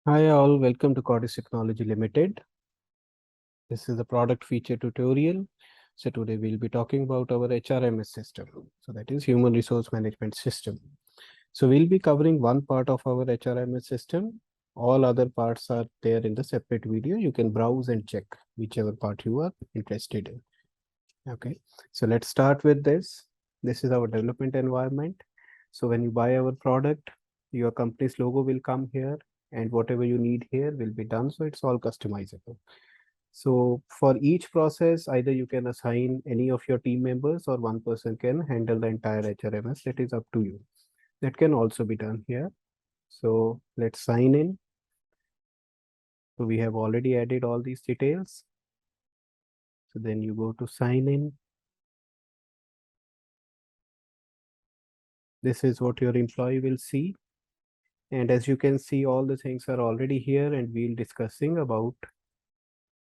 Hi all, welcome to Cordis Technology Limited. This is the product feature tutorial. So today we'll be talking about our HRMS system. So that is Human Resource Management System. So we'll be covering one part of our HRMS system. All other parts are there in the separate video. You can browse and check whichever part you are interested in. Okay, so let's start with this. This is our development environment. So when you buy our product, your company's logo will come here and whatever you need here will be done. So it's all customizable. So for each process, either you can assign any of your team members or one person can handle the entire HRMS. That is up to you. That can also be done here. So let's sign in. So we have already added all these details. So then you go to sign in. This is what your employee will see. And as you can see, all the things are already here and we'll discussing about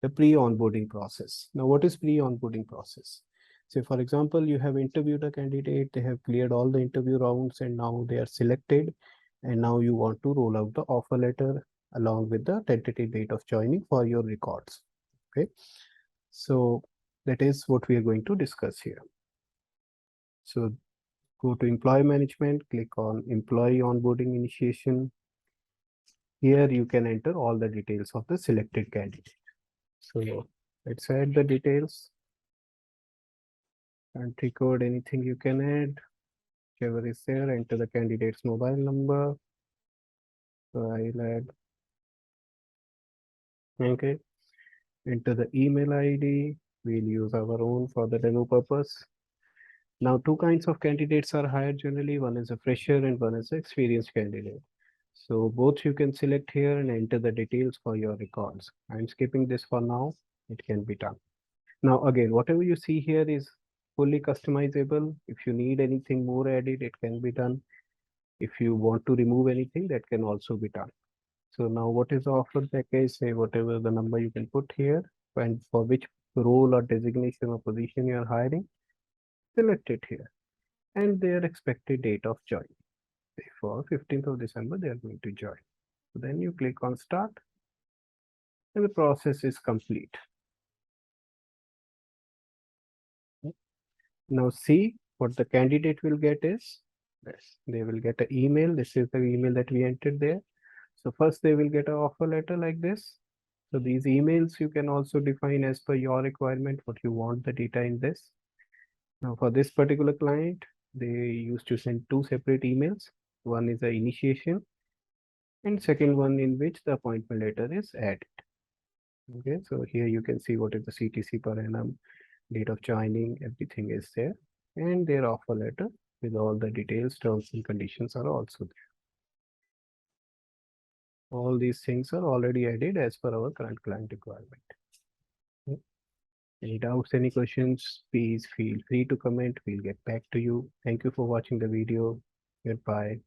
the pre-onboarding process. Now, what is pre-onboarding process? Say, for example, you have interviewed a candidate, they have cleared all the interview rounds and now they are selected. And now you want to roll out the offer letter along with the tentative date of joining for your records. Okay. So that is what we are going to discuss here. So go to employee management, click on employee onboarding initiation. Here you can enter all the details of the selected candidate. So let's add the details. Country code, anything you can add, whichever is there, enter the candidate's mobile number. So I'll add, okay, enter the email ID. We'll use our own for the demo purpose. Now, two kinds of candidates are hired generally. One is a fresher and one is an experienced candidate. So both you can select here and enter the details for your records. I'm skipping this for now. It can be done. Now, again, whatever you see here is fully customizable. If you need anything more added, it can be done. If you want to remove anything, that can also be done. So now what is the offer package? Say whatever the number you can put here and for which role or designation or position you are hiring, select it here and their expected date of join. Say for 15th of December, they are going to join. So then you click on start and the process is complete. Now see what the candidate will get is this. They will get an email. This is the email that we entered there. So first they will get an offer letter like this. So these emails you can also define as per your requirement what you want the data in this. Now for this particular client, they used to send two separate emails. One is the initiation and second one in which the appointment letter is added. Okay, so here you can see what is the CTC per annum, date of joining, everything is there, and their offer letter with all the details, terms and conditions are also there. All these things are already added as per our current client requirement. Okay. Any doubts, any questions, please feel free to comment. We'll get back to you. Thank you for watching the video. Goodbye.